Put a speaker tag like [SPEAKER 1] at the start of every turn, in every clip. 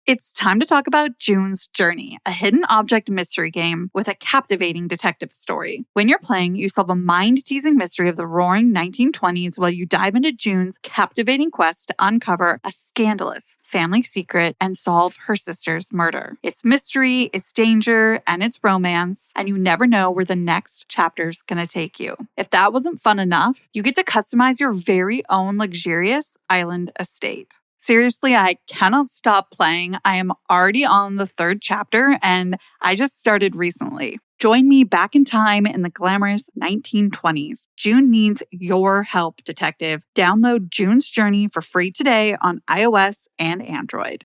[SPEAKER 1] It's time to talk about June's Journey, a hidden object mystery game with a captivating detective story. When you're playing, you solve a mind-teasing mystery of the roaring 1920s while you dive into June's captivating quest to uncover a scandalous family secret and solve her sister's murder. It's mystery, it's danger, and it's romance, and you never know where the next chapter's gonna take you. If that wasn't fun enough, you get to customize your very own luxurious island estate. Seriously, I cannot stop playing. I am already on the 3rd chapter, and I just started recently. Join me back in time in the glamorous 1920s. June needs your help, detective. Download June's Journey for free today on iOS and Android.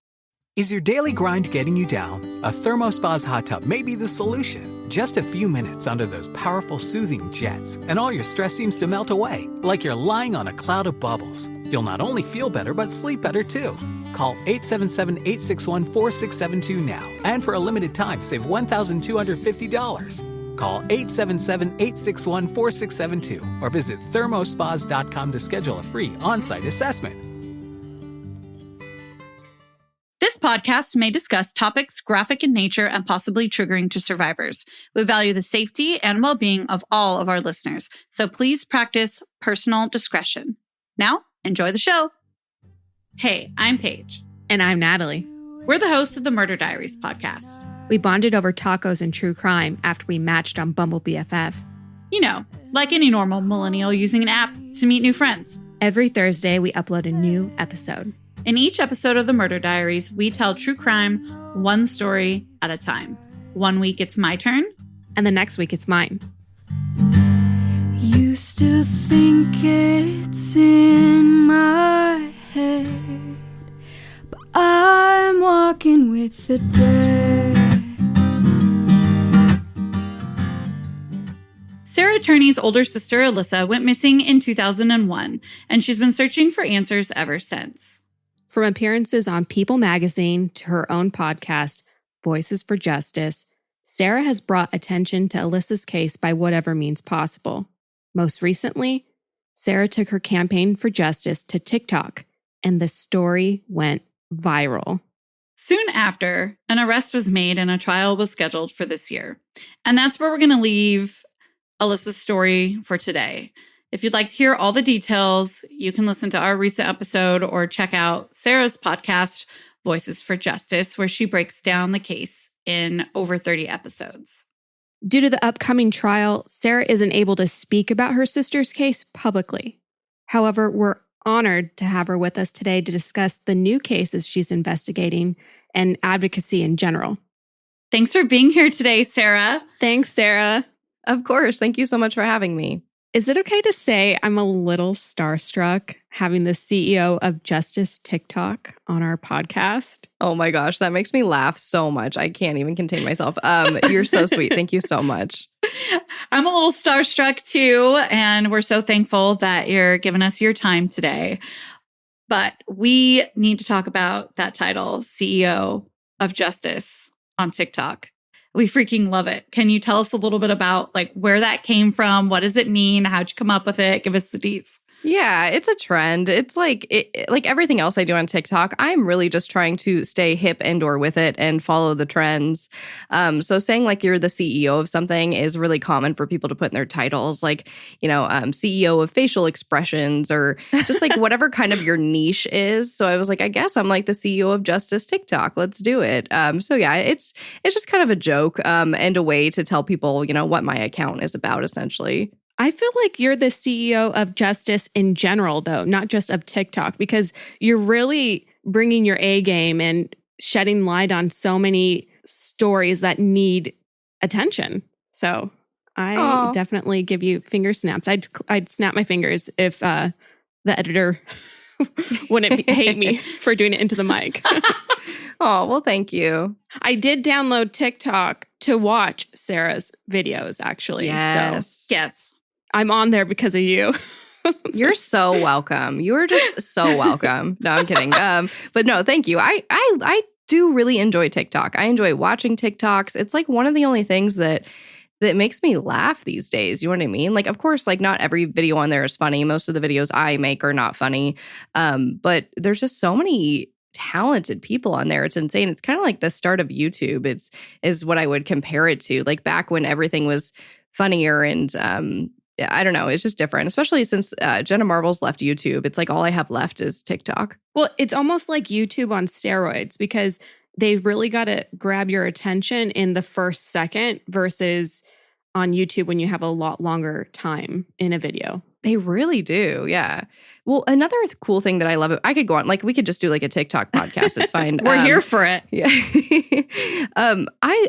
[SPEAKER 2] Is your daily grind getting you down? A ThermoSpa's hot tub may be the solution. Just a few minutes under those powerful soothing jets, and all your stress seems to melt away, like you're lying on a cloud of bubbles. You'll not only feel better, but sleep better too. Call 877-861-4672 now, and for a limited time, save $1,250. Call 877-861-4672 or visit thermospas.com to schedule a free on-site assessment.
[SPEAKER 1] This podcast may discuss topics graphic in nature and possibly triggering to survivors. We value the safety and well-being of all of our listeners, so please practice personal discretion. Now, enjoy the show. Hey, I'm Paige.
[SPEAKER 3] And I'm Natalie.
[SPEAKER 1] We're the hosts of the Murder Diaries podcast.
[SPEAKER 3] We bonded over tacos and true crime after we matched on Bumble BFF.
[SPEAKER 1] You know, like any normal millennial using an app to meet new friends.
[SPEAKER 3] Every Thursday, we upload a new episode.
[SPEAKER 1] In each episode of the Murder Diaries, we tell true crime one story at a time. One week it's my turn.
[SPEAKER 3] And the next week it's mine.
[SPEAKER 4] You still think it's in my head, but I'm walking with the dead.
[SPEAKER 1] Sarah Turney's older sister, Alyssa, went missing in 2001, and she's been searching for answers ever since.
[SPEAKER 3] From appearances on People magazine to her own podcast, Voices for Justice, Sarah has brought attention to Alyssa's case by whatever means possible. Most recently, Sarah took her campaign for justice to TikTok, and the story went viral.
[SPEAKER 1] Soon after, an arrest was made and a trial was scheduled for this year. And that's where we're going to leave Alyssa's story for today. If you'd like to hear all the details, you can listen to our recent episode or check out Sarah's podcast, Voices for Justice, where she breaks down the case in over 30 episodes.
[SPEAKER 3] Due to the upcoming trial, Sarah isn't able to speak about her sister's case publicly. However, we're honored to have her with us today to discuss the new cases she's investigating and advocacy in general.
[SPEAKER 1] Thanks for being here today, Sarah.
[SPEAKER 3] Thanks, Sarah.
[SPEAKER 5] Of course. Thank you so much for having me.
[SPEAKER 3] Is it okay to say I'm a little starstruck having the CEO of Justice Tik Tok on our podcast?
[SPEAKER 5] Oh my gosh, that makes me laugh so much. I can't even contain myself. You're so sweet. Thank you so much.
[SPEAKER 1] I'm a little starstruck too, and we're so thankful that you're giving us your time today. But we need to talk about that title, CEO of Justice on TikTok. We freaking love it. Can you tell us a little bit about like where that came from? What does it mean? How'd you come up with it? Give us the deets.
[SPEAKER 5] Yeah, it's a trend. It's like like everything else I do on TikTok. I'm really just trying to stay hip and or with it and follow the trends. So saying like you're the CEO of something is really common for people to put in their titles, like, you know, CEO of facial expressions or just like whatever kind of your niche is. So I was like, I guess I'm like the CEO of Justice Tik Tok. Let's do it. So yeah, it's just kind of a joke and a way to tell people, you know, what my account is about, essentially.
[SPEAKER 3] I feel like you're the CEO of justice in general, though, not just of TikTok, because you're really bringing your A game and shedding light on so many stories that need attention. So I definitely give you finger snaps. I'd snap my fingers if the editor wouldn't hate me for doing it into the mic.
[SPEAKER 5] Oh, well, thank you.
[SPEAKER 3] I did download TikTok to watch Sarah's videos, actually.
[SPEAKER 5] Yes.
[SPEAKER 3] So,
[SPEAKER 1] yes.
[SPEAKER 3] I'm on there because of you.
[SPEAKER 5] You're so welcome. You are just so welcome. No, I'm kidding. But no, thank you. I do really enjoy TikTok. I enjoy watching TikToks. It's like one of the only things that makes me laugh these days. You know what I mean? Like, of course, like not every video on there is funny. Most of the videos I make are not funny. But there's just so many talented people on there. It's insane. It's kind of like the start of YouTube. Is what I would compare it to. Like back when everything was funnier and I don't know. It's just different, especially since Jenna Marbles left YouTube. It's like all I have left is TikTok.
[SPEAKER 3] Well, it's almost like YouTube on steroids because they really got to grab your attention in the first second versus on YouTube when you have a lot longer time in a video.
[SPEAKER 5] They really do. Yeah. Well, another cool thing that I love, I could go on, like we could just do like a TikTok podcast. It's fine.
[SPEAKER 1] We're here for it.
[SPEAKER 5] Yeah.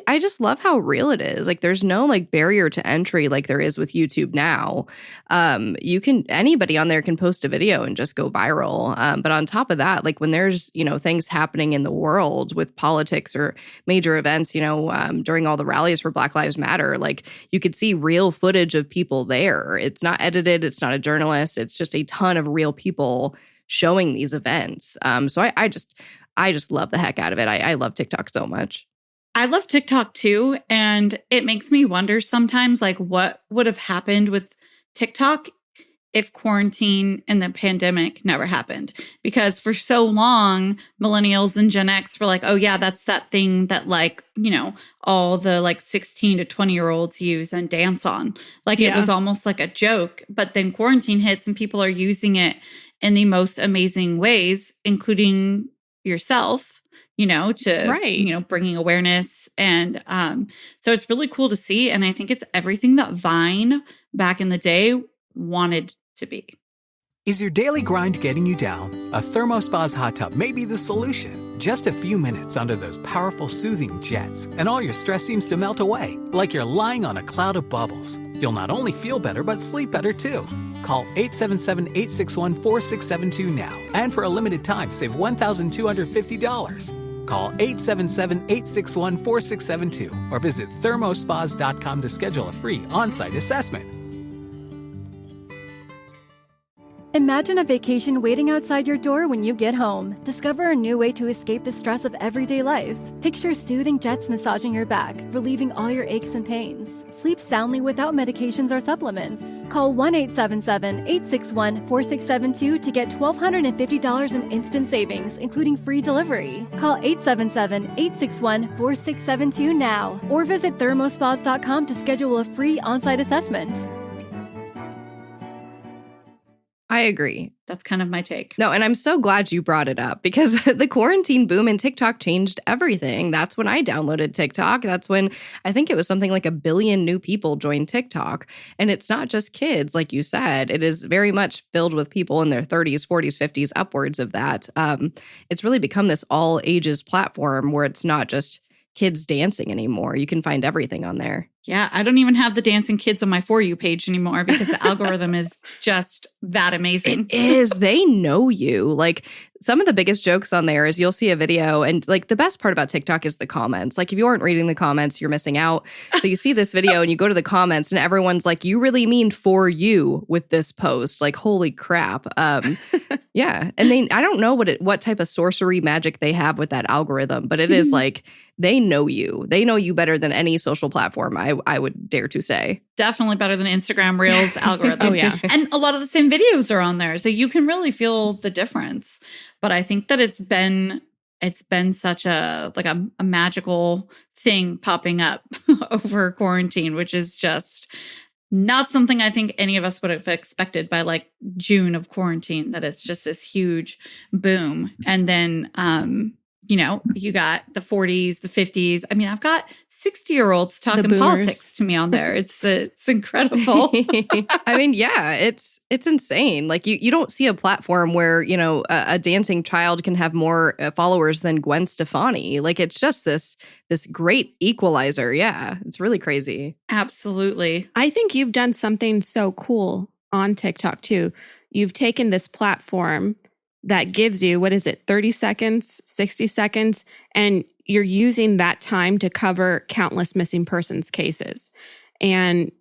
[SPEAKER 5] I just love how real it is. Like there's no like barrier to entry like there is with YouTube now. Anybody on there can post a video and just go viral. But on top of that, like when there's, things happening in the world with politics or major events, during all the rallies for Black Lives Matter, like you could see real footage of people there. It's not edited. It's not a journalist. It's just a ton of real people showing these events. So I just love the heck out of it. I love TikTok so much.
[SPEAKER 1] I love TikTok too. And it makes me wonder sometimes, like, what would have happened with TikTok if quarantine and the pandemic never happened? Because for so long, millennials and Gen X were like, oh yeah, that's that thing that like, all the like 16 to 20-year-olds use and dance on. Like it was almost like a joke. But then quarantine hits and people are using it in the most amazing ways, including yourself, to, bringing awareness. And so it's really cool to see. And I think it's everything that Vine back in the day wanted to be.
[SPEAKER 2] Is your daily grind getting you down? A ThermoSpa's hot tub may be the solution. Just a few minutes under those powerful soothing jets, and all your stress seems to melt away, like you're lying on a cloud of bubbles. You'll not only feel better, but sleep better too. Call 877-861-4672 now. And for a limited time, save $1,250. Call 877-861-4672 or visit thermospas.com to schedule a free on-site assessment.
[SPEAKER 6] Imagine a vacation waiting outside your door when you get home. Discover a new way to escape the stress of everyday life. Picture soothing jets massaging your back, relieving all your aches and pains. Sleep soundly without medications or supplements. Call 1-877-861-4672 to get $1,250 in instant savings, including free delivery. Call 877-861-4672 now, or visit thermospas.com to schedule a free on-site assessment.
[SPEAKER 5] I agree.
[SPEAKER 1] That's kind of my take.
[SPEAKER 5] No, and I'm so glad you brought it up because the quarantine boom in TikTok changed everything. That's when I downloaded TikTok. That's when I think it was something like 1 billion new people joined TikTok. And it's not just kids, like you said. It is very much filled with people in their 30s, 40s, 50s, upwards of that. It's really become this all ages platform where it's not just kids dancing anymore. You can find everything on there.
[SPEAKER 1] Yeah, I don't even have the dancing kids on my For You page anymore because the algorithm is just that amazing.
[SPEAKER 5] It is. They know you. Like some of the biggest jokes on there is you'll see a video and like the best part about TikTok is the comments. Like if you aren't reading the comments, you're missing out. So you see this video and you go to the comments and everyone's like, you really mean for you with this post. Like, holy crap. Yeah. And I don't know what type of sorcery magic they have with that algorithm, but it is like, they know you. They know you better than any social platform, I would dare to say.
[SPEAKER 1] Definitely better than Instagram Reels algorithm.
[SPEAKER 3] Oh, yeah.
[SPEAKER 1] And a lot of the same videos are on there. So you can really feel the difference. But I think that it's been such a magical thing popping up over quarantine, which is just not something I think any of us would have expected by like June of quarantine, that it's just this huge boom. And then you got the 40s, the 50s. I mean, I've got 60-year-olds talking politics to me on there. It's incredible.
[SPEAKER 5] I mean, yeah, it's insane. Like you don't see a platform where, a dancing child can have more followers than Gwen Stefani. Like it's just this great equalizer. Yeah, it's really crazy.
[SPEAKER 1] Absolutely.
[SPEAKER 3] I think you've done something so cool on TikTok too. You've taken this platform that gives you, 30 seconds, 60 seconds, and you're using that time to cover countless missing persons cases. And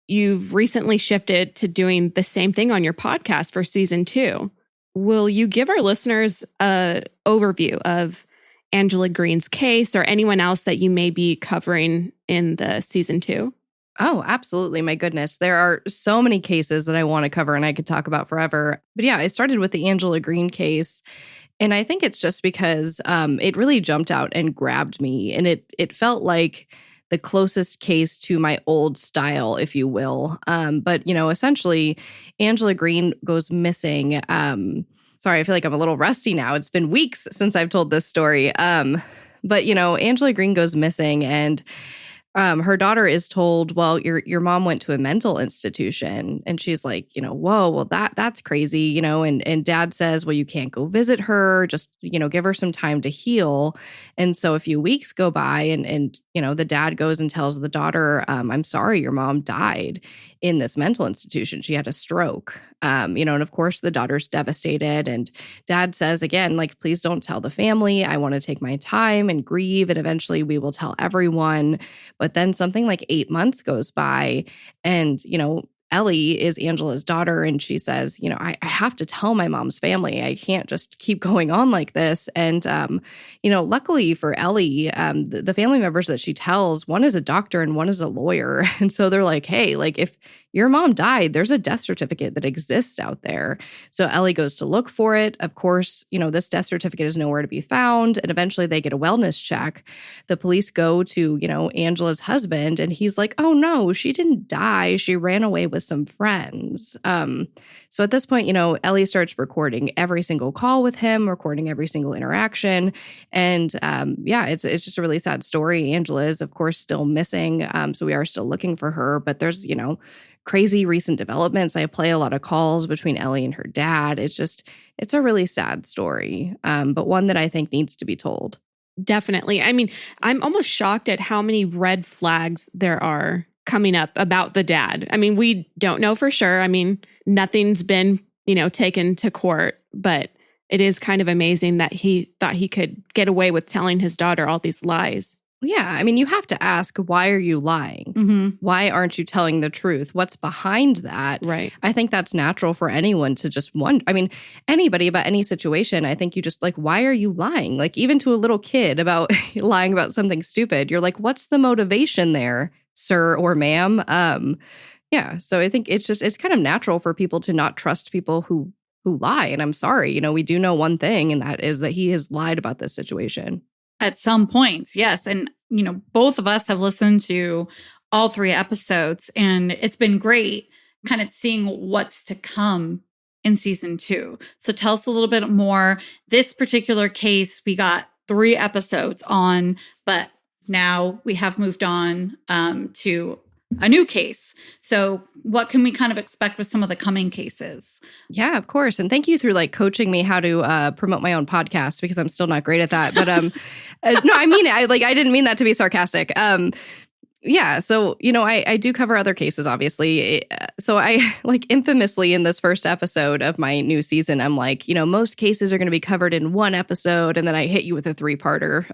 [SPEAKER 3] you've recently shifted to doing the same thing on your podcast for season 2. Will you give our listeners an overview of Angela Green's case or anyone else that you may be covering in the season 2?
[SPEAKER 5] Oh, absolutely. My goodness. There are so many cases that I want to cover and I could talk about forever. But yeah, I started with the Angela Green case. And I think it's just because it really jumped out and grabbed me. And it felt like the closest case to my old style, if you will. But, essentially, Angela Green goes missing. Sorry, I feel like I'm a little rusty now. It's been weeks since I've told this story. But, Angela Green goes missing, and her daughter is told, well, your mom went to a mental institution. And she's like, whoa, well, that's crazy, and dad says, well, you can't go visit her. Just, give her some time to heal. And so a few weeks go by, and the dad goes and tells the daughter, I'm sorry, your mom died in this mental institution. She had a stroke. And of course the daughter's devastated, and dad says again, like, please don't tell the family. I want to take my time and grieve, and eventually we will tell everyone. But then something like 8 months goes by, and, Ellie is Angela's daughter, and she says, I have to tell my mom's family. I can't just keep going on like this. And, luckily for Ellie, the family members that she tells, one is a doctor and one is a lawyer. And so they're like, hey, like, if your mom died, there's a death certificate that exists out there. So Ellie goes to look for it. Of course, this death certificate is nowhere to be found. And eventually they get a wellness check. The police go to, Angela's husband, and he's like, oh no, she didn't die. She ran away with some friends. So at this point, Ellie starts recording every single call with him, recording every single interaction. And it's just a really sad story. Angela is, of course, still missing. So we are still looking for her, but there's, crazy recent developments. I play a lot of calls between Ellie and her dad. It's a really sad story, but one that I think needs to be told.
[SPEAKER 3] Definitely. I mean, I'm almost shocked at how many red flags there are coming up about the dad. I mean, we don't know for sure. I mean, nothing's been, taken to court, but it is kind of amazing that he thought he could get away with telling his daughter all these lies.
[SPEAKER 5] Yeah. I mean, you have to ask, why are you lying?
[SPEAKER 1] Mm-hmm.
[SPEAKER 5] Why aren't you telling the truth? What's behind that?
[SPEAKER 3] Right.
[SPEAKER 5] I think that's natural for anyone to just wonder. I mean, anybody about any situation, I think you just like, why are you lying? Like, even to a little kid about lying about something stupid, you're like, what's the motivation there, sir or ma'am? Yeah. So I think it's kind of natural for people to not trust people who lie. And I'm sorry, we do know one thing, and that is that he has lied about this situation.
[SPEAKER 1] At some points, yes. And, both of us have listened to all 3 episodes, and it's been great kind of seeing what's to come in season 2. So tell us a little bit more. This particular case, we got 3 episodes on, but now we have moved on to a new case. So what can we kind of expect with some of the coming cases?
[SPEAKER 5] Yeah, of course. And thank you through like coaching me how to promote my own podcast, because I'm still not great at that. But no, I mean, I didn't mean that to be sarcastic. Yeah. So, I do cover other cases, obviously. So I like infamously in this first episode of my new season, I'm like, most cases are going to be covered in one episode. And then I hit you with a 3-parter.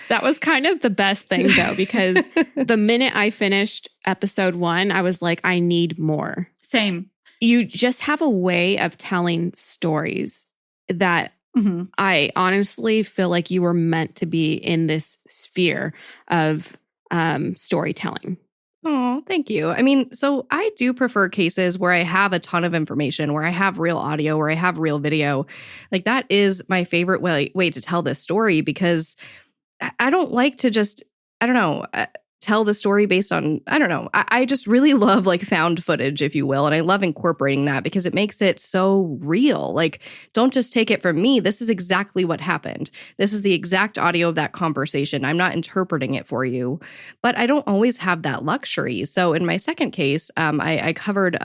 [SPEAKER 3] That was kind of the best thing, though, because the minute I finished episode 1, I was like, I need more.
[SPEAKER 1] Same.
[SPEAKER 3] You just have a way of telling stories that I honestly feel like you were meant to be in this sphere of storytelling.
[SPEAKER 5] Oh, thank you. I mean, so I do prefer cases where I have a ton of information, where I have real audio, where I have real video. Like, that is my favorite way to tell this story, because I don't like to just, tell the story based on, I just really love like found footage, if you will. And I love incorporating that because it makes it so real. Like, don't just take it from me. This is exactly what happened. This is the exact audio of that conversation. I'm not interpreting it for you, but I don't always have that luxury. So in my second case, I covered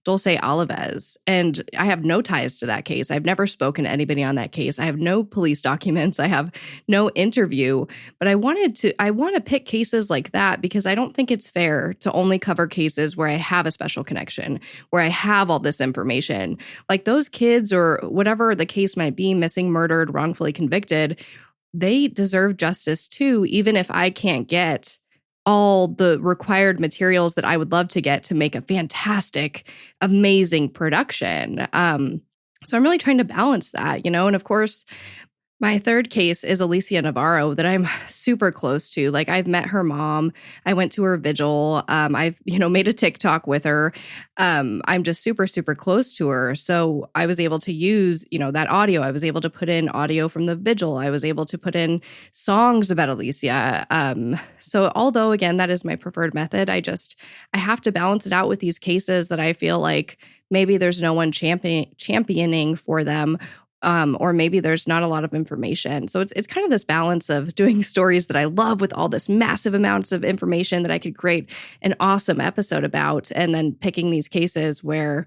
[SPEAKER 5] Dulce Alaves, and I have no ties to that case. I've never spoken to anybody on that case. I have no police documents. I have no interview, but I want to pick cases like that because I don't think it's fair to only cover cases where I have a special connection, where I have all this information. Like, those kids, or whatever the case might be, missing, murdered, wrongfully convicted, they deserve justice too, even if I can't get all the required materials that I would love to get to make a fantastic, amazing production. So I'm really trying to balance that, and of course, My third case is Alicia Navarro that I'm super close to. Like, I've met her mom. I went to her vigil. I've, made a TikTok with her. I'm just super, super close to her. So I was able to use, that audio. I was able to put in audio from the vigil. I was able to put in songs about Alicia. So although, again, that is my preferred method, I have to balance it out with these cases that I feel like maybe there's no one championing for them. Or maybe there's not a lot of information. So it's kind of this balance of doing stories that I love with all this massive amounts of information that I could create an awesome episode about, and then picking these cases where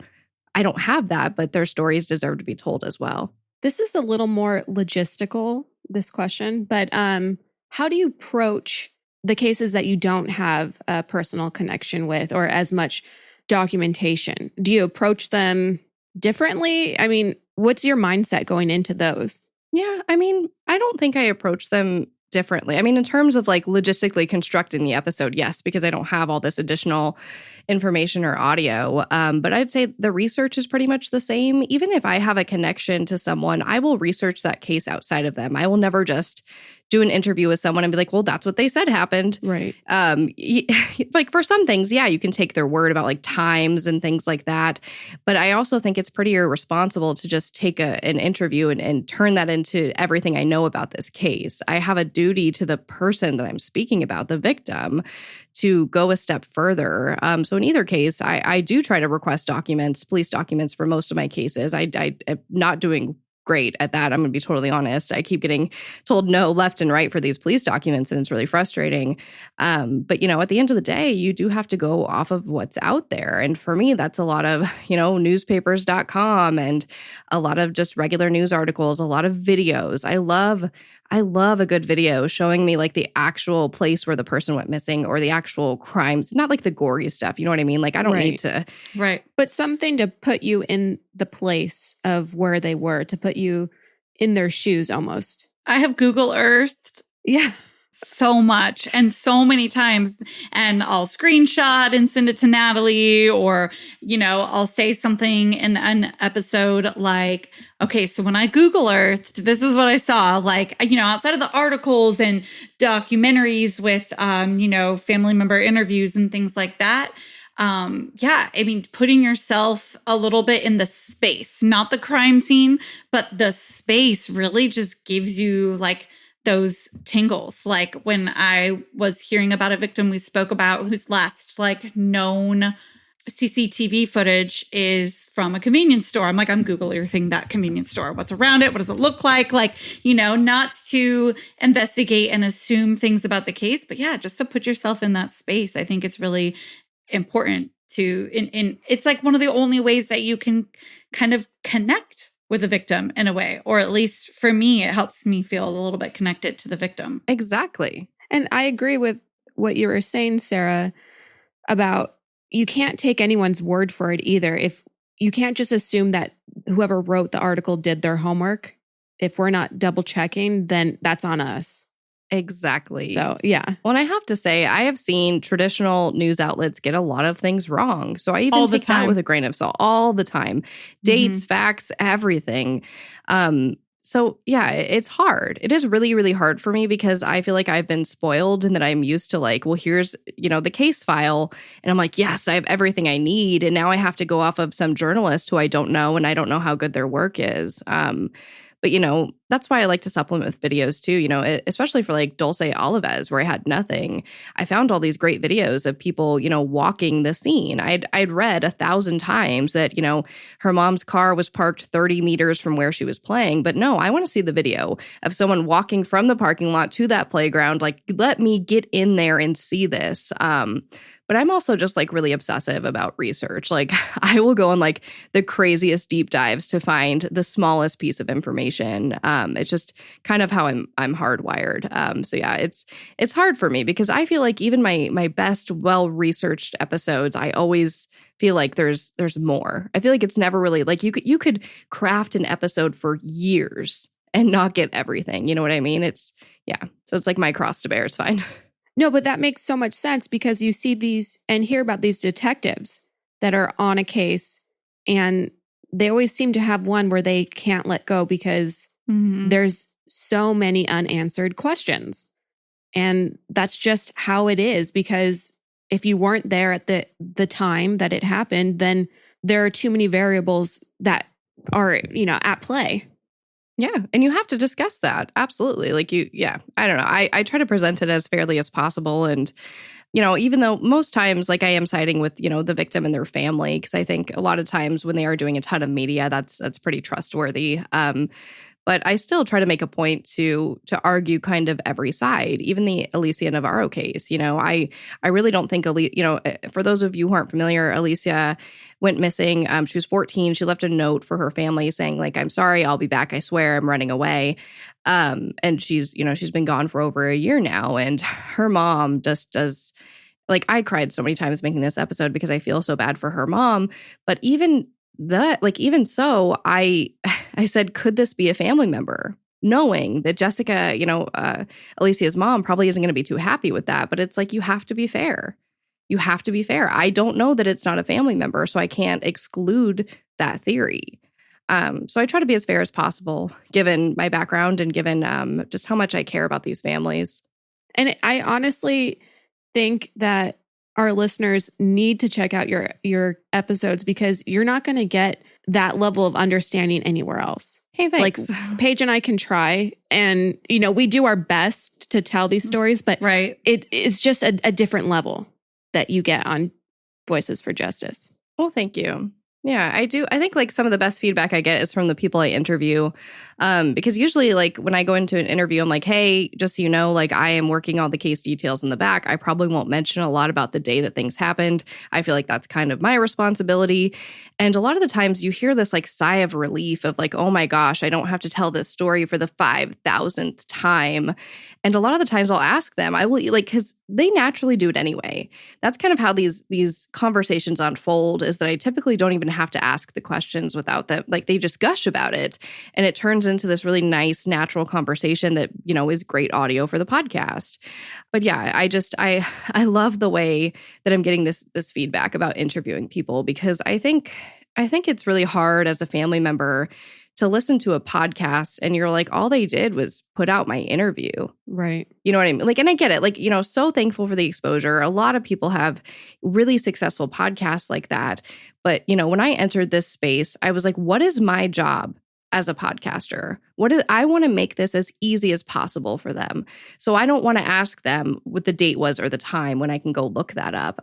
[SPEAKER 5] I don't have that, but their stories deserve to be told as well.
[SPEAKER 3] This is a little more logistical, this question, but how do you approach the cases that you don't have a personal connection with or as much documentation? Do you approach them differently? I mean, what's your mindset going into those?
[SPEAKER 5] Yeah, I mean, I don't think I approach them differently. I mean, in terms of like logistically constructing the episode, yes, because I don't have all this additional information or audio. But I'd say the research is pretty much the same. Even if I have a connection to someone, I will research that case outside of them. I will never just do an interview with someone and be like, well, that's what they said happened.
[SPEAKER 3] Right.
[SPEAKER 5] Like for some things, yeah, you can take their word about like times and things like that. But I also think it's pretty irresponsible to just take an interview and turn that into everything I know about this case. I have a duty to the person that I'm speaking about, the victim, to go a step further. So in either case, I do try to request documents, police documents for most of my cases. I am not doing great at that. I'm going to be totally honest. I keep getting told no left and right for these police documents, and it's really frustrating. But, at the end of the day, you do have to go off of what's out there. And for me, that's a lot of, newspapers.com and a lot of just regular news articles, a lot of videos. I love a good video showing me like the actual place where the person went missing or the actual crimes, not like the gory stuff. You know what I mean? Like I don't need to.
[SPEAKER 3] Right. But something to put you in the place of where they were, to put you in their shoes almost.
[SPEAKER 1] I have Google Earthed.
[SPEAKER 3] Yeah.
[SPEAKER 1] So much and so many times, and I'll screenshot and send it to Natalie, or, I'll say something in an episode like, okay, so when I Google Earthed, this is what I saw, like, outside of the articles and documentaries with, family member interviews and things like that. Putting yourself a little bit in the space, not the crime scene, but the space really just gives you like those tingles. Like when I was hearing about a victim we spoke about whose last like known CCTV footage is from a convenience store. I'm Google Earthing that convenience store. What's around it? What does it look like? Like, not to investigate and assume things about the case, but yeah, just to put yourself in that space. I think it's really important to, it's like one of the only ways that you can kind of connect with a victim in a way, or at least for me, it helps me feel a little bit connected to the victim.
[SPEAKER 5] Exactly.
[SPEAKER 3] And I agree with what you were saying, Sarah, about you can't take anyone's word for it either. If you can't just assume that whoever wrote the article did their homework. If we're not double checking, then that's on us.
[SPEAKER 5] Exactly.
[SPEAKER 3] So, yeah.
[SPEAKER 5] Well, and I have to say, I have seen traditional news outlets get a lot of things wrong. So I even take that with a grain of salt all the time. Dates, facts, everything. So yeah, it's hard. It is really, really hard for me because I feel like I've been spoiled and that I'm used to like, well, here's, the case file. And I'm like, yes, I have everything I need. And now I have to go off of some journalist who I don't know, and I don't know how good their work is. But, that's why I like to supplement with videos too, especially for like Dulce Olives, where I had nothing. I found all these great videos of people, walking the scene. I'd read 1,000 times that, her mom's car was parked 30 meters from where she was playing. But no, I want to see the video of someone walking from the parking lot to that playground. Like, let me get in there and see this. But I'm also just like really obsessive about research. Like I will go on like the craziest deep dives to find the smallest piece of information. It's just kind of how I'm hardwired. So yeah, it's hard for me because I feel like even my best well-researched episodes, I always feel like there's more. I feel like it's never really like you could craft an episode for years and not get everything. You know what I mean? So it's like my cross to bear. It's fine.
[SPEAKER 3] No, but that makes so much sense because you see these and hear about these detectives that are on a case, and they always seem to have one where they can't let go because there's so many unanswered questions. And that's just how it is, because if you weren't there at the time that it happened, then there are too many variables that are, at play.
[SPEAKER 5] Yeah. And you have to discuss that. Absolutely. I don't know. I try to present it as fairly as possible. And, even though most times, I am siding with, the victim and their family, because I think a lot of times when they are doing a ton of media, that's pretty trustworthy. But I still try to make a point to argue kind of every side, even the Alicia Navarro case. I really don't think, for those of you who aren't familiar, Alicia went missing. She was 14. She left a note for her family saying, I'm sorry, I'll be back. I swear, I'm running away. And she's been gone for over a year now. And her mom just does, I cried so many times making this episode because I feel so bad for her mom. But even so, I said, could this be a family member? Knowing that Jessica, Alicia's mom probably isn't going to be too happy with that. But it's you have to be fair. You have to be fair. I don't know that it's not a family member, so I can't exclude that theory. So I try to be as fair as possible, given my background and given just how much I care about these families.
[SPEAKER 3] And I honestly think that our listeners need to check out your episodes, because you're not going to get that level of understanding anywhere else.
[SPEAKER 5] Hey, thanks.
[SPEAKER 3] Paige and I can try, and we do our best to tell these stories, but it's just a different level that you get on Voices for Justice.
[SPEAKER 5] Well, thank you. Yeah, I do. I think some of the best feedback I get is from the people I interview. Because usually when I go into an interview, I'm hey, just so you know, I am working on the case details in the back. I probably won't mention a lot about the day that things happened. I feel that's kind of my responsibility. And a lot of the times you hear this sigh of relief of oh my gosh, I don't have to tell this story for the 5,000th time. And a lot of the times I'll ask them, I will because they naturally do it anyway. That's kind of how these conversations unfold, is that I typically don't even have to ask the questions without them. They just gush about it. And it turns into this really nice, natural conversation that, is great audio for the podcast. But yeah, I love the way that I'm getting this feedback about interviewing people, because I think it's really hard as a family member to listen to a podcast and you're all they did was put out my interview.
[SPEAKER 3] Right.
[SPEAKER 5] You know what I mean? And I get it. So thankful for the exposure. A lot of people have really successful podcasts like that. But, when I entered this space, I was what is my job as a podcaster? I want to make this as easy as possible for them. So I don't want to ask them what the date was or the time when I can go look that up.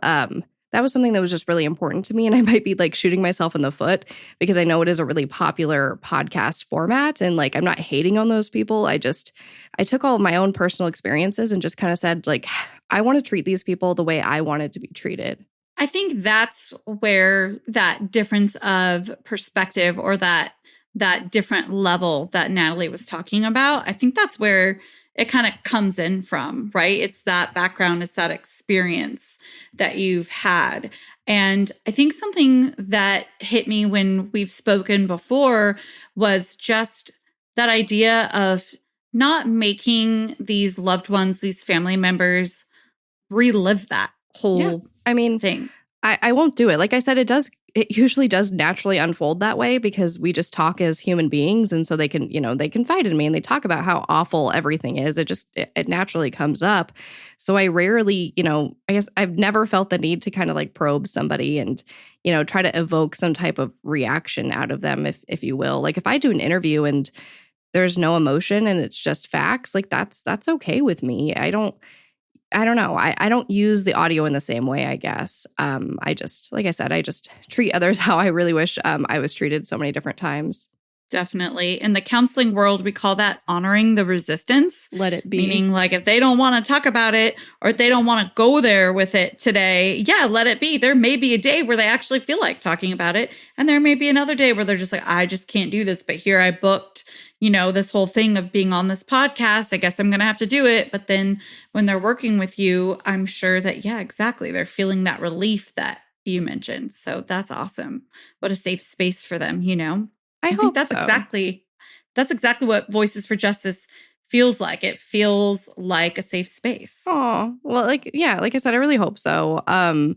[SPEAKER 5] That was something that was just really important to me. And I might be shooting myself in the foot, because I know it is a really popular podcast format. And I'm not hating on those people. I took all of my own personal experiences and just kind of said, I want to treat these people the way I wanted to be treated.
[SPEAKER 1] I think that's where that difference of perspective, or that different level that Natalie was talking about, I think that's where it kind of comes in from, right? It's that background, it's that experience that you've had. And I think something that hit me when we've spoken before was just that idea of not making these loved ones, these family members, relive that whole thing.
[SPEAKER 5] I won't do it. Like I said, it usually does naturally unfold that way, because we just talk as human beings. And so they can confide in me and they talk about how awful everything is. It naturally comes up. So I rarely, I guess I've never felt the need to kind of probe somebody and, try to evoke some type of reaction out of them, if you will. If I do an interview and there's no emotion and it's just facts, that's okay with me. I don't know. I don't use the audio in the same way, I guess. I just treat others how I really wish I was treated so many different times.
[SPEAKER 1] Definitely. In the counseling world, we call that honoring the resistance.
[SPEAKER 3] Let it be.
[SPEAKER 1] Meaning, if they don't want to talk about it, or if they don't want to go there with it today, let it be. There may be a day where they actually feel like talking about it. And there may be another day where they're just I just can't do this. But here I booked, this whole thing of being on this podcast. I guess I'm going to have to do it. But then when they're working with you, I'm sure that, exactly. They're feeling that relief that you mentioned. So that's awesome. What a safe space for them, I think that's so. That's exactly what Voices for Justice feels like. It feels like a safe space.
[SPEAKER 5] Oh, well, like I said, I really hope so. I'm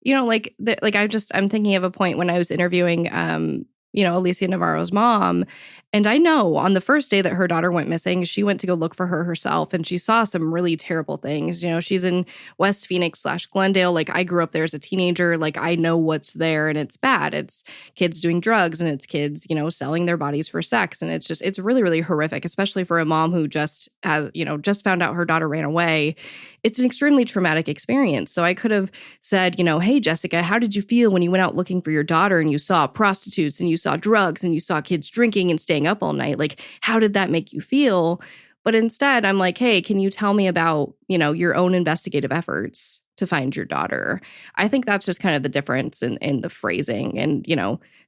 [SPEAKER 5] thinking of a point when I was interviewing Alicia Navarro's mom. And I know on the first day that her daughter went missing, she went to go look for her herself, and she saw some really terrible things. She's in West Phoenix/Glendale. Like, I grew up there as a teenager. Like, I know what's there, and it's bad. It's kids doing drugs, and it's kids, selling their bodies for sex. And it's really, really horrific, especially for a mom who just found out her daughter ran away. It's an extremely traumatic experience. So I could have said, hey, Jessica, how did you feel when you went out looking for your daughter and you saw prostitutes and you saw drugs and you saw kids drinking and staying up all night? Like, how did that make you feel? But instead, I'm like, hey, can you tell me about, your own investigative efforts to find your daughter? I think that's just kind of the difference in the phrasing. And,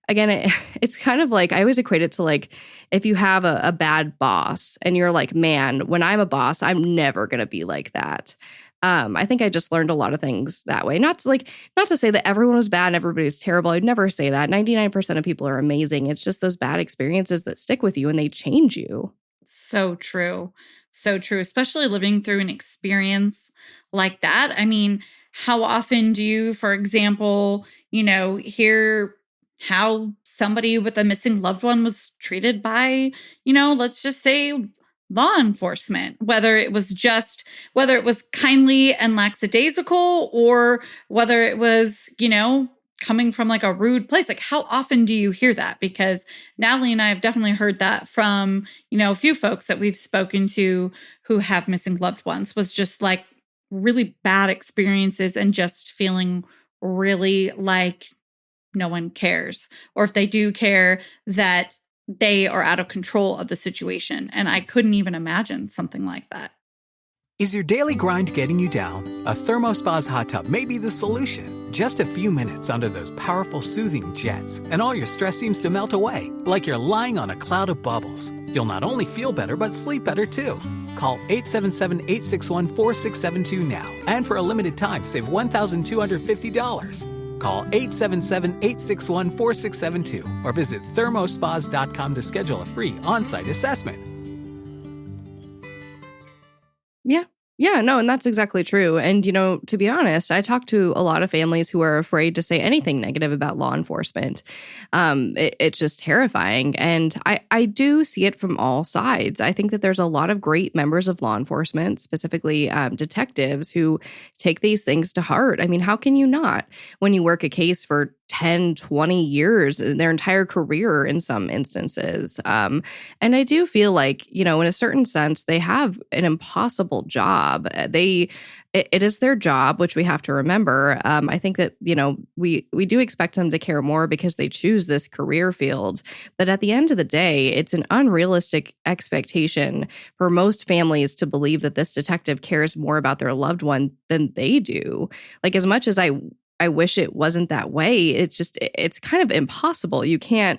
[SPEAKER 5] again, it's kind of like, I always equate it to like, if you have a bad boss and you're like, man, when I'm a boss, I'm never going to be like that. I think I just learned a lot of things that way. Not to say that everyone was bad and everybody's terrible. I'd never say that. 99% of people are amazing. It's just those bad experiences that stick with you and they change you.
[SPEAKER 1] So true. So true. Especially living through an experience like that. I mean, how often do you, for example, hear how somebody with a missing loved one was treated by, let's just say law enforcement, whether it was kindly and lackadaisical, or whether it was, coming from like a rude place. Like, how often do you hear that? Because Natalie and I have definitely heard that from, a few folks that we've spoken to who have missing loved ones, was just like really bad experiences and just feeling really like no one cares. Or if they do care, that they are out of control of the situation. And I couldn't even imagine something like that.
[SPEAKER 2] Is your daily grind getting you down? A ThermoSpa's hot tub may be the solution. Just a few minutes under those powerful soothing jets, and all your stress seems to melt away, like you're lying on a cloud of bubbles. You'll not only feel better, but sleep better too. Call 877-861-4672 now, and for a limited time, save $1,250. Call 877-861-4672 or visit thermospas.com to schedule a free on-site assessment.
[SPEAKER 5] Yeah, no, and that's exactly true. And, to be honest, I talk to a lot of families who are afraid to say anything negative about law enforcement. It's just terrifying. And I do see it from all sides. I think that there's a lot of great members of law enforcement, specifically detectives, who take these things to heart. I mean, how can you not when you work a case for 10, 20 years, their entire career in some instances. And I do feel like, in a certain sense, they have an impossible job. It is their job, which we have to remember. I think that, we do expect them to care more because they choose this career field. But at the end of the day, it's an unrealistic expectation for most families to believe that this detective cares more about their loved one than they do. Like, as much as I wish it wasn't that way, it's kind of impossible. You can't,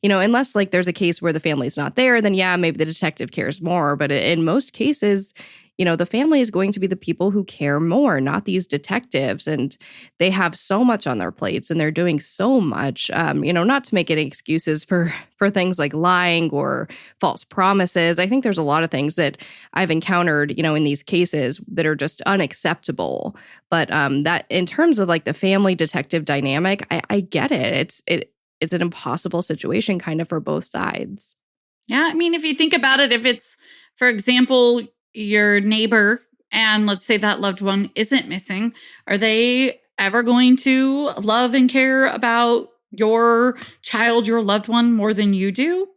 [SPEAKER 5] unless like there's a case where the family's not there, then yeah, maybe the detective cares more. But in most cases, the family is going to be the people who care more, not these detectives. And they have so much on their plates and they're doing so much, not to make any excuses for things like lying or false promises. I think there's a lot of things that I've encountered, in these cases that are just unacceptable. But that in terms of like the family detective dynamic, I get it. It's an impossible situation kind of for both sides.
[SPEAKER 1] Yeah. I mean, if you think about it, if it's, for example, your neighbor, and let's say that loved one isn't missing, are they ever going to love and care about your child, your loved one, more than you do?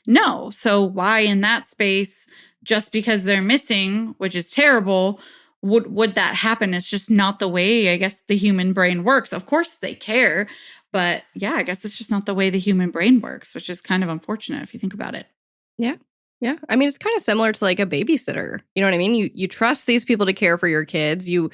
[SPEAKER 1] No. So why in that space, just because they're missing, which is terrible, would that happen? It's just not the way, I guess, the human brain works. Of course they care, but yeah, I guess it's just not the way the human brain works, which is kind of unfortunate if you think about it.
[SPEAKER 5] Yeah. Yeah. I mean, it's kind of similar to like a babysitter. You know what I mean? You trust these people to care for your kids. You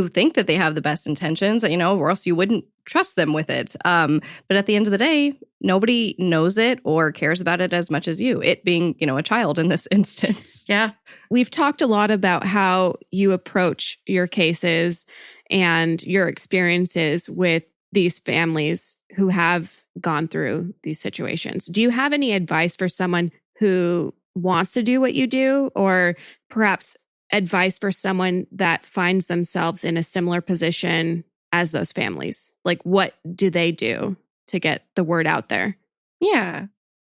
[SPEAKER 5] think that they have the best intentions, or else you wouldn't trust them with it. But at the end of the day, nobody knows it or cares about it as much as you, it being, a child in this instance.
[SPEAKER 1] Yeah.
[SPEAKER 3] We've talked a lot about how you approach your cases and your experiences with these families who have gone through these situations. Do you have any advice for someone who wants to do what you do, or perhaps advice for someone that finds themselves in a similar position as those families? Like, what do they do to get the word out there?
[SPEAKER 5] Yeah.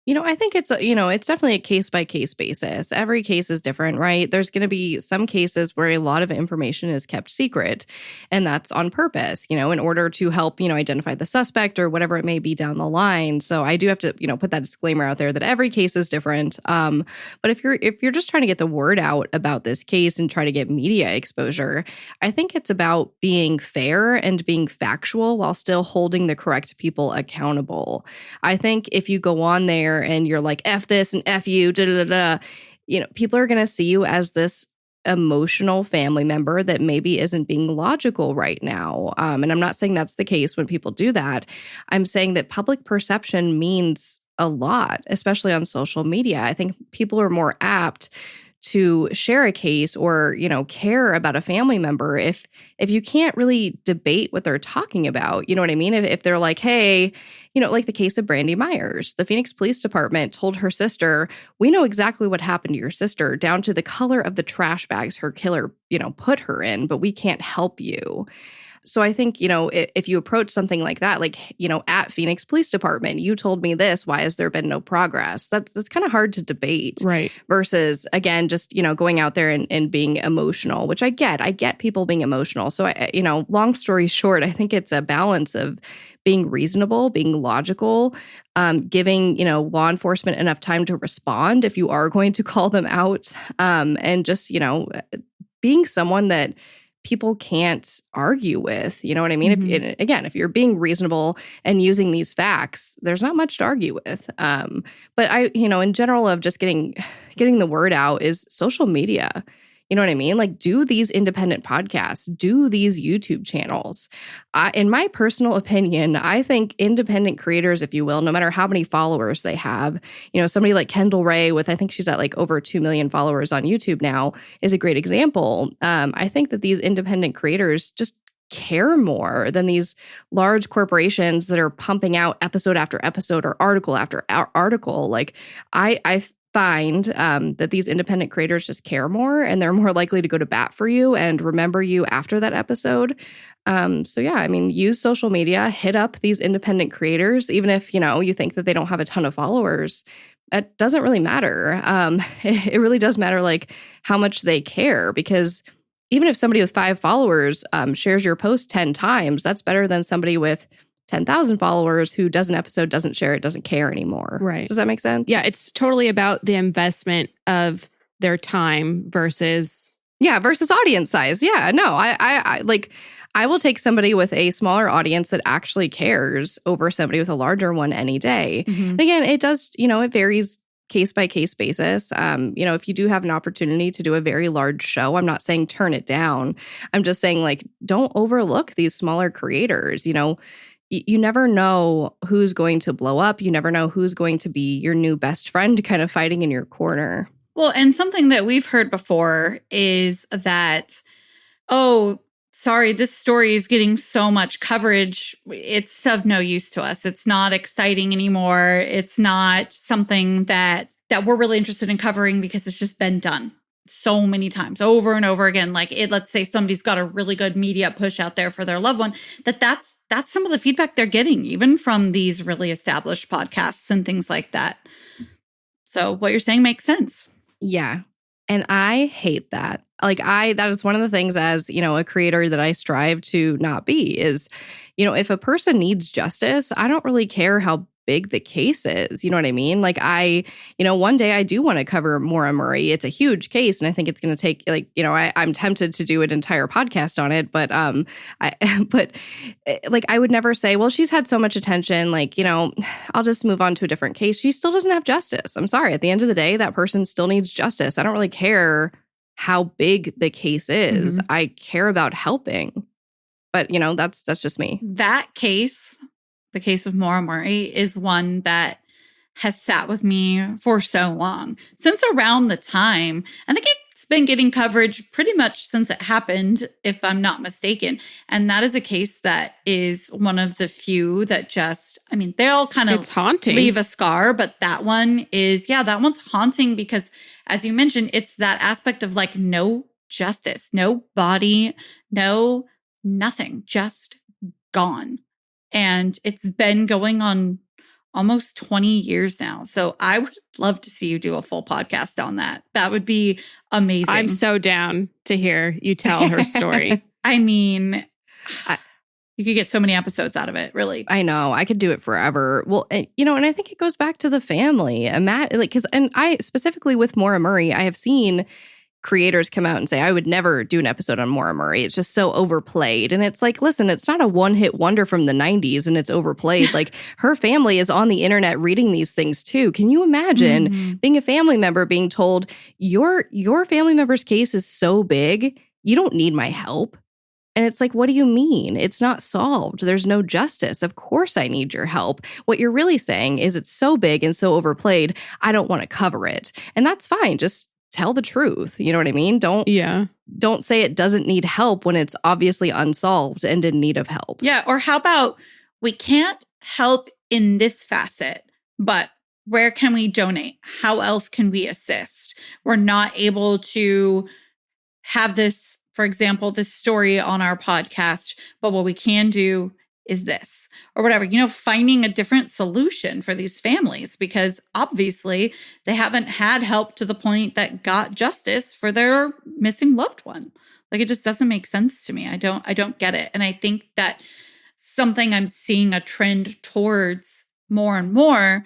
[SPEAKER 5] I think it's definitely a case by case basis. Every case is different, right? There's going to be some cases where a lot of information is kept secret, and that's on purpose, in order to help, identify the suspect or whatever it may be down the line. So I do have to, put that disclaimer out there that every case is different. But if you're just trying to get the word out about this case and try to get media exposure, I think it's about being fair and being factual while still holding the correct people accountable. I think if you go on there and you're like, F this and F you, people are going to see you as this emotional family member that maybe isn't being logical right now. And I'm not saying that's the case when people do that. I'm saying that public perception means a lot, especially on social media. I think people are more apt to share a case or, care about a family member if you can't really debate what they're talking about. You know what I mean? If they're like, hey, like the case of Brandy Myers, the Phoenix Police Department told her sister, we know exactly what happened to your sister down to the color of the trash bags her killer, put her in, but we can't help you. So I think, if you approach something like that, like, at Phoenix Police Department, you told me this, why has there been no progress? That's kind of hard to debate.
[SPEAKER 3] Right.
[SPEAKER 5] Versus, again, just, going out there and being emotional, which I get people being emotional. So, long story short, I think it's a balance of being reasonable, being logical, giving, law enforcement enough time to respond if you are going to call them out, and just, being someone that people can't argue with. You know what I mean?
[SPEAKER 3] Mm-hmm.
[SPEAKER 5] If you're being reasonable and using these facts, there's not much to argue with. But I, in general of just getting the word out is social media. You know what I mean? Like, do these independent podcasts, do these YouTube channels. In my personal opinion, I think independent creators, if you will, no matter how many followers they have, somebody like Kendall Ray with, I think she's at like over 2 million followers on YouTube now, is a great example. I think that these independent creators just care more than these large corporations that are pumping out episode after episode or article after article. Like, I find that these independent creators just care more and they're more likely to go to bat for you and remember you after that episode. So yeah, I mean, use social media, hit up these independent creators, even if, you think that they don't have a ton of followers. It doesn't really matter. It really does matter, like, how much they care, because even if somebody with 5 followers shares your post 10 times, that's better than somebody with 10,000 followers who does an episode, doesn't share it, doesn't care anymore.
[SPEAKER 3] Right.
[SPEAKER 5] Does that make sense?
[SPEAKER 3] Yeah, it's totally about the investment of their time versus
[SPEAKER 5] audience size. Yeah, no, I will take somebody with a smaller audience that actually cares over somebody with a larger one any day.
[SPEAKER 3] Mm-hmm.
[SPEAKER 5] And again, it does, it varies case by case basis. If you do have an opportunity to do a very large show, I'm not saying turn it down. I'm just saying, like, don't overlook these smaller creators. You never know who's going to blow up. You never know who's going to be your new best friend kind of fighting in your corner.
[SPEAKER 1] Well, and something that we've heard before is that, oh, sorry, this story is getting so much coverage. It's of no use to us. It's not exciting anymore. It's not something that we're really interested in covering because it's just been done so many times over and over again. Like, let's say somebody's got a really good media push out there for their loved one, that's some of the feedback they're getting, even from these really established podcasts and things like that. So what you're saying makes sense.
[SPEAKER 5] Yeah. And I hate that. Like, that is one of the things as, a creator that I strive to not be is, if a person needs justice, I don't really care how big the case is. You know what I mean? Like, one day I do want to cover Maura Murray. It's a huge case, and I think it's going to take, like, I'm tempted to do an entire podcast on it, but I would never say, well, she's had so much attention, like, I'll just move on to a different case. She still doesn't have justice. I'm sorry. At the end of the day, that person still needs justice. I don't really care how big the case is. Mm-hmm. I care about helping. But, that's just me.
[SPEAKER 1] That case, the case of Maura Murray, is one that has sat with me for so long. Since around the time, I think it's been getting coverage pretty much since it happened, if I'm not mistaken. And that is a case that is one of the few that just, they all kind of leave a scar. But that one is, that one's haunting because, as you mentioned, it's that aspect of, like, no justice, no body, no nothing, just gone. And it's been going on almost 20 years now. So I would love to see you do a full podcast on that. That would be amazing.
[SPEAKER 3] I'm so down to hear you tell her story.
[SPEAKER 1] I mean, you could get so many episodes out of it, really.
[SPEAKER 5] I know. I could do it forever. Well, and, and I think it goes back to the family. And I specifically with Maura Murray, I have seen creators come out and say, I would never do an episode on Maura Murray. It's just so overplayed. And it's like, listen, it's not a one-hit wonder from the 90s and it's overplayed. Like, her family is on the internet reading these things too. Can you imagine being a family member being told, your family member's case is so big, you don't need my help? And it's like, what do you mean? It's not solved. There's no justice. Of course I need your help. What you're really saying is it's so big and so overplayed, I don't want to cover it. And that's fine. Just tell the truth. You know what I mean? Don't say it doesn't need help when it's obviously unsolved and in need of help.
[SPEAKER 1] Yeah. Or how about, we can't help in this facet, but where can we donate? How else can we assist? We're not able to have this, for example, this story on our podcast, but what we can do is this or whatever, finding a different solution for these families, because obviously they haven't had help to the point that got justice for their missing loved one. Like, it just doesn't make sense to me. I don't get it. And I think that something I'm seeing a trend towards more and more,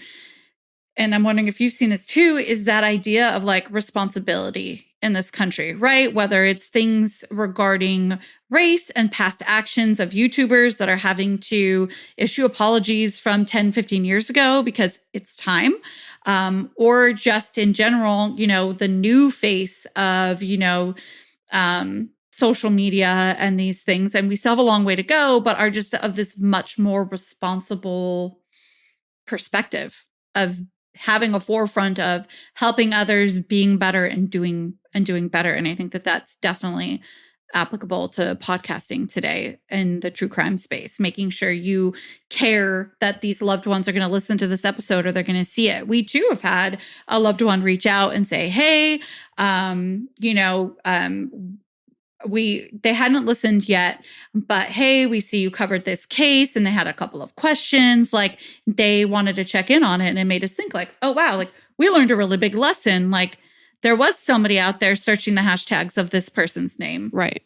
[SPEAKER 1] and I'm wondering if you've seen this too, is that idea of like responsibility in this country, right? Whether it's things regarding race and past actions of YouTubers that are having to issue apologies from 10, 15 years ago because it's time, or just in general, the new face of, social media and these things. And we still have a long way to go, but are just of this much more responsible perspective of having a forefront of helping others, being better and doing better. And I think that that's definitely applicable to podcasting today in the true crime space, making sure you care that these loved ones are going to listen to this episode or they're going to see it. We too have had a loved one reach out and say, hey, they hadn't listened yet, but hey, we see you covered this case, and they had a couple of questions. Like, they wanted to check in on it, and it made us think like, oh wow, like we learned a really big lesson. Like, there was somebody out there searching the hashtags of this person's name.
[SPEAKER 3] Right.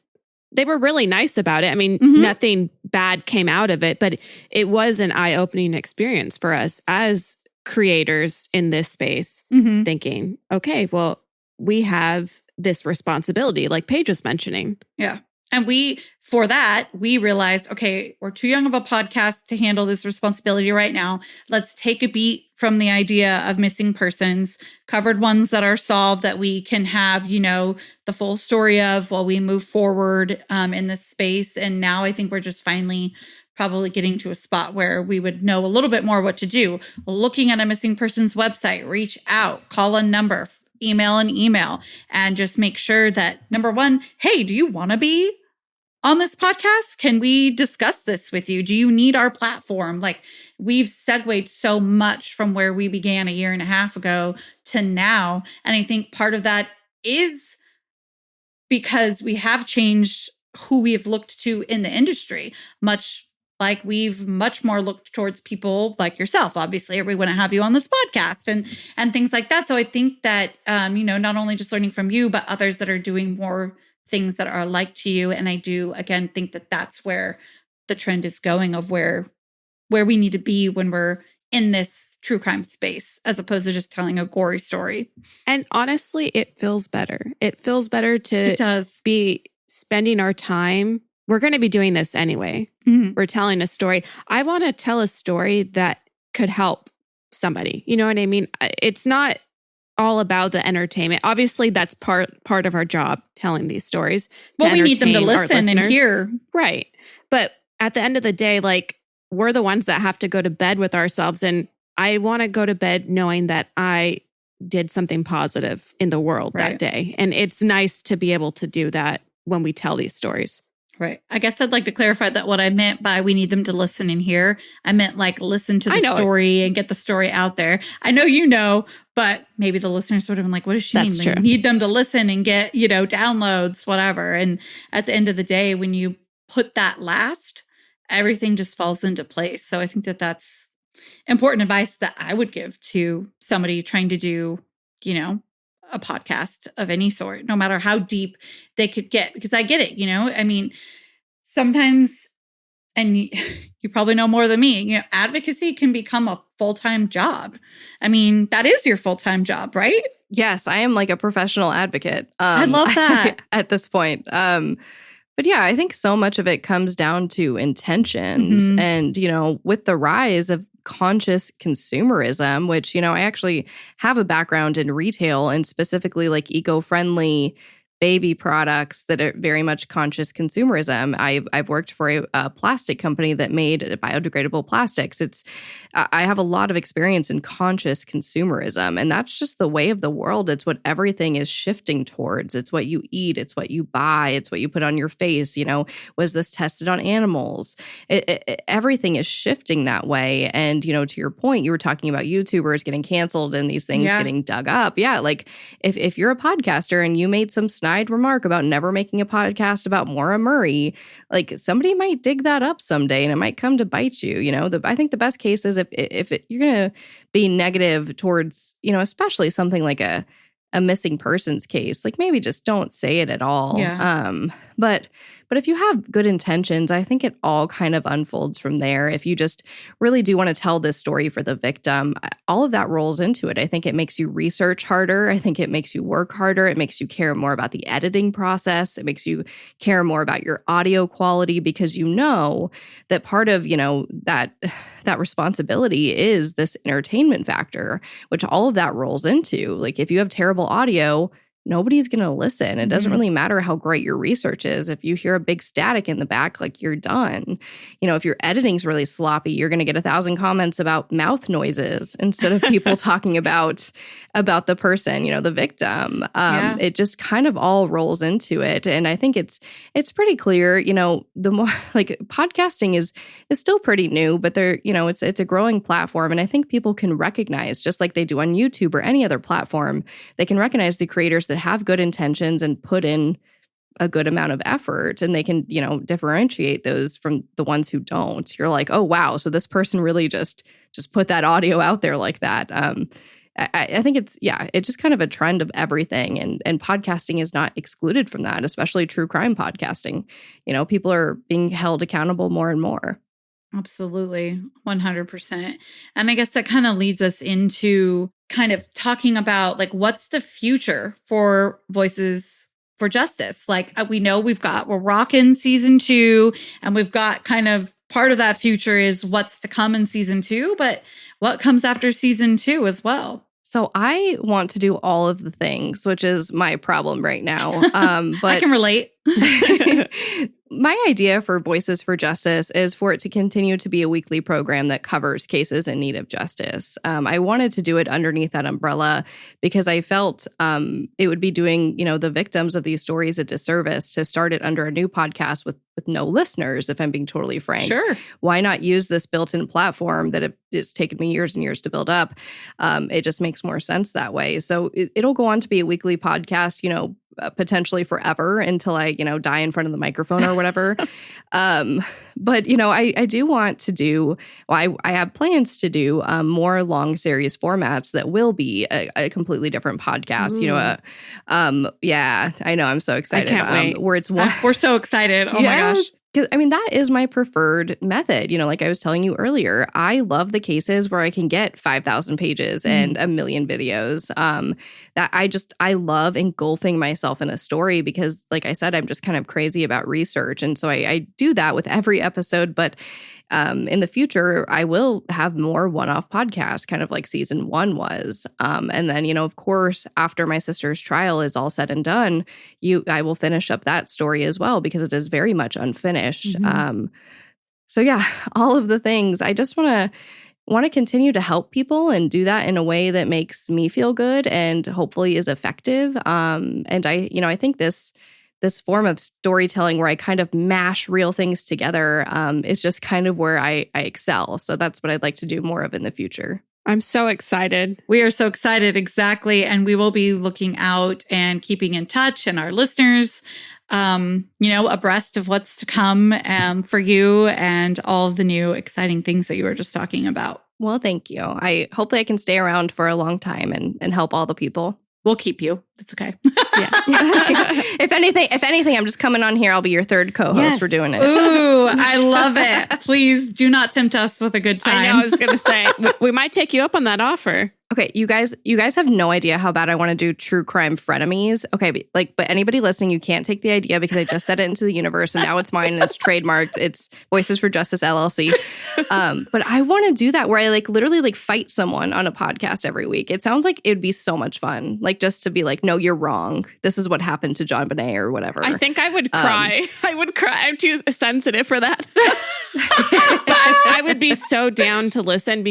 [SPEAKER 3] They were really nice about it. I mean, nothing bad came out of it, but it was an eye-opening experience for us as creators in this space, thinking, okay, well, we have this responsibility, like Paige was mentioning.
[SPEAKER 1] Yeah. And we realized, okay, we're too young of a podcast to handle this responsibility right now. Let's take a beat from the idea of missing persons, covered ones that are solved that we can have, the full story of while we move forward in this space. And now I think we're just finally probably getting to a spot where we would know a little bit more what to do. Looking at a missing person's website, reach out, call a number, email an email, and just make sure that, number one, hey, do you want to be on this podcast? Can we discuss this with you? Do you need our platform? Like, we've segued so much from where we began a year and a half ago to now. And I think part of that is because we have changed who we have looked to in the industry, much like we've much more looked towards people like yourself. Obviously, we want to have you on this podcast and things like that. So I think that, not only just learning from you, but others that are doing more things that are like to you. And I do, again, think that that's where the trend is going of where we need to be when we're in this true crime space, as opposed to just telling a gory story.
[SPEAKER 3] And honestly, it feels better. It feels better to be spending our time. We're going to be doing this anyway. We're telling a story. I want to tell a story that could help somebody. You know what I mean? It's not all about the entertainment. Obviously, that's part of our job, telling these stories.
[SPEAKER 1] Well, we need them to listen and hear.
[SPEAKER 3] Right. But at the end of the day, like, we're the ones that have to go to bed with ourselves. And I want to go to bed knowing that I did something positive in the world that day. And it's nice to be able to do that when we tell these stories.
[SPEAKER 1] Right. I guess I'd like to clarify that what I meant by we need them to listen and hear, I meant like listen to the story and get the story out there. I know you know, but maybe the listeners would have been like, what does she mean?
[SPEAKER 3] True.
[SPEAKER 1] We need them to listen and get, downloads, whatever. And at the end of the day, when you put that last, everything just falls into place. So I think that that's important advice that I would give to somebody trying to do, a podcast of any sort, no matter how deep they could get, because I get it, I mean, sometimes, and you probably know more than me, advocacy can become a full-time job. I mean, that is your full-time job, right?
[SPEAKER 5] Yes, I am like a professional advocate.
[SPEAKER 1] I love that.
[SPEAKER 5] At this point. But yeah, I think so much of it comes down to intentions.
[SPEAKER 1] Mhm.
[SPEAKER 5] And, with the rise of conscious consumerism, which, I actually have a background in retail and specifically like eco-friendly baby products that are very much conscious consumerism. I've worked for a plastic company that made biodegradable plastics. I have a lot of experience in conscious consumerism, and that's just the way of the world. It's what everything is shifting towards. It's what you eat. It's what you buy. It's what you put on your face. Was this tested on animals? Everything is shifting that way. And, to your point, you were talking about YouTubers getting canceled and these things getting dug up. Yeah, like if you're a podcaster and you made some snide remark about never making a podcast about Maura Murray, like somebody might dig that up someday and it might come to bite you. I think the best case is if you're going to be negative towards, especially something like a missing persons case, like maybe just don't say it at all.
[SPEAKER 1] Yeah.
[SPEAKER 5] But if you have good intentions, I think it all kind of unfolds from there. If you just really do want to tell this story for the victim, all of that rolls into it. I think it makes you research harder. I think it makes you work harder. It makes you care more about the editing process. It makes you care more about your audio quality because that part of, that responsibility is this entertainment factor, which all of that rolls into. Like if you have terrible audio, nobody's going to listen. It doesn't really matter how great your research is. If you hear a big static in the back, like you're done. If your editing's really sloppy, you're going to get 1,000 comments about mouth noises instead of people talking about the person, the victim. It just kind of all rolls into it. And I think it's pretty clear, the more like podcasting is still pretty new, but it's a growing platform. And I think people can recognize, just like they do on YouTube or any other platform, they can recognize the creators that have good intentions and put in a good amount of effort, and they can, differentiate those from the ones who don't. You're like, oh, wow. So this person really just put that audio out there like that. I think it's just kind of a trend of everything. And podcasting is not excluded from that, especially true crime podcasting. People are being held accountable more and more.
[SPEAKER 1] Absolutely. 100%. And I guess that kind of leads us into kind of talking about like, what's the future for Voices for Justice? Like we know we're rocking season 2, and we've got kind of part of that future is what's to come in season 2, but what comes after season 2 as well?
[SPEAKER 5] So I want to do all of the things, which is my problem right now. But
[SPEAKER 1] I can relate.
[SPEAKER 5] My idea for Voices for Justice is for it to continue to be a weekly program that covers cases in need of justice. I wanted to do it underneath that umbrella because I felt it would be doing, the victims of these stories a disservice to start it under a new podcast with no listeners, if I'm being totally frank.
[SPEAKER 1] Sure.
[SPEAKER 5] Why not use this built-in platform that it's taken me years and years to build up? It just makes more sense that way. So it'll go on to be a weekly podcast, potentially forever until I, die in front of the microphone or whatever. But, I do want to do, I have plans to do more long series formats that will be a completely different podcast. Yeah, I know. I'm so excited.
[SPEAKER 3] I can't wait.
[SPEAKER 5] Where it's one.
[SPEAKER 1] We're so excited. Oh my gosh.
[SPEAKER 5] Because, that is my preferred method. Like I was telling you earlier, I love the cases where I can get 5,000 pages and a million videos. That I love engulfing myself in a story because, like I said, I'm just kind of crazy about research. And so I do that with every episode. But in the future, I will have more one-off podcasts, kind of like season 1 was. And then, of course, after my sister's trial is all said and done, I will finish up that story as well because it is very much unfinished. So yeah, all of the things. I just want to continue to help people and do that in a way that makes me feel good and hopefully is effective. And I think this form of storytelling where I kind of mash real things together is just kind of where I excel. So that's what I'd like to do more of in the future.
[SPEAKER 3] I'm so excited.
[SPEAKER 1] We are so excited. Exactly. And we will be looking out and keeping in touch, and our listeners, abreast of what's to come for you and all of the new exciting things that you were just talking about.
[SPEAKER 5] Well, thank you. Hopefully I can stay around for a long time and help all the people.
[SPEAKER 1] We'll keep you. It's okay.
[SPEAKER 3] Yeah.
[SPEAKER 5] If anything, I'm just coming on here. I'll be your third co-host for doing it.
[SPEAKER 1] Ooh, I love it. Please do not tempt us with a good time.
[SPEAKER 3] I know. I was going to say, we might take you up on that offer.
[SPEAKER 5] Okay, you guys have no idea how bad I want to do true crime frenemies. Okay, but anybody listening, you can't take the idea because I just said it into the universe and now it's mine and it's trademarked. It's Voices for Justice LLC. But I want to do that where I literally fight someone on a podcast every week. It sounds like it would be so much fun. Just to be like, no, you're wrong. This is what happened to John Bonet or whatever.
[SPEAKER 3] I think I would cry. I would cry. I'm too sensitive for that. I would be so down to listen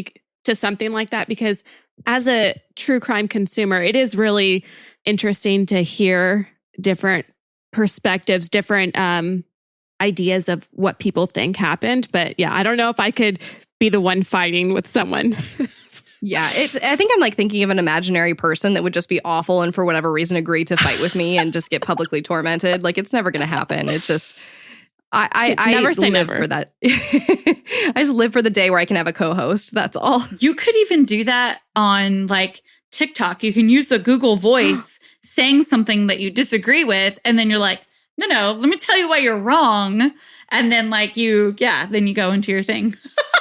[SPEAKER 3] to something like that because as a true crime consumer, it is really interesting to hear different perspectives, different ideas of what people think happened. But yeah, I don't know if I could be the one fighting with someone.
[SPEAKER 5] Yeah, I think I'm thinking of an imaginary person that would just be awful and for whatever reason agree to fight with me and just get publicly tormented. It's never going to happen. It's just I
[SPEAKER 3] never say
[SPEAKER 5] live
[SPEAKER 3] never
[SPEAKER 5] for that. I just live for the day where I can have a co-host. That's all.
[SPEAKER 1] You could even do that on TikTok. You can use the Google Voice saying something that you disagree with, and then you're like, no, let me tell you why you're wrong. And then then you go into your thing.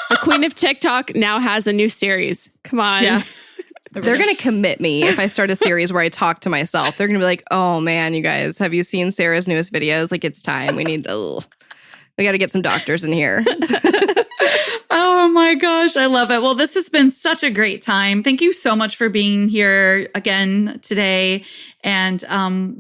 [SPEAKER 3] The Queen of TikTok now has a new series. Come on.
[SPEAKER 1] Yeah.
[SPEAKER 5] They're going to commit me if I start a series where I talk to myself. They're going to be like, oh man, you guys, have you seen Sarah's newest videos? It's time. We got to get some doctors in here.
[SPEAKER 1] Oh my gosh, I love it. Well, this has been such a great time. Thank you so much for being here again today. And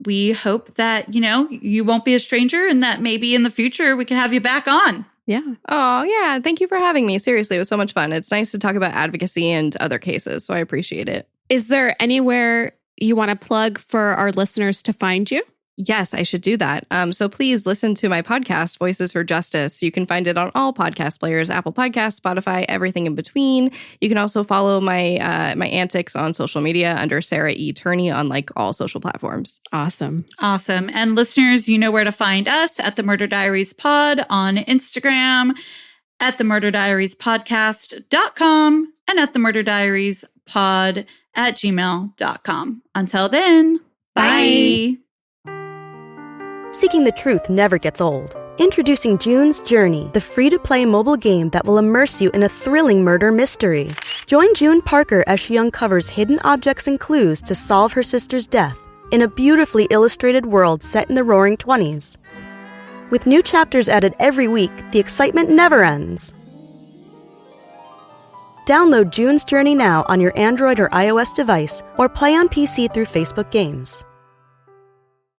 [SPEAKER 1] we hope that, you won't be a stranger and that maybe in the future we can have you back on.
[SPEAKER 3] Yeah.
[SPEAKER 5] Oh, yeah. Thank you for having me. Seriously, it was so much fun. It's nice to talk about advocacy and other cases, so I appreciate it.
[SPEAKER 3] Is there anywhere you want to plug for our listeners to find you?
[SPEAKER 5] Yes, I should do that. So please listen to my podcast, Voices for Justice. You can find it on all podcast players, Apple Podcasts, Spotify, everything in between. You can also follow my my antics on social media under Sarah E. Turney on all social platforms.
[SPEAKER 3] Awesome.
[SPEAKER 1] And listeners, you know where to find us at the Murder Diaries Pod on Instagram, at the murderdiariespodcast.com, and at the murderdiariespod@gmail.com. Until then, bye.
[SPEAKER 7] Seeking the truth never gets old. Introducing June's Journey, the free-to-play mobile game that will immerse you in a thrilling murder mystery. Join June Parker as she uncovers hidden objects and clues to solve her sister's death in a beautifully illustrated world set in the Roaring '20s. With new chapters added every week, the excitement never ends. Download June's Journey now on your Android or iOS device or play on PC through Facebook Games.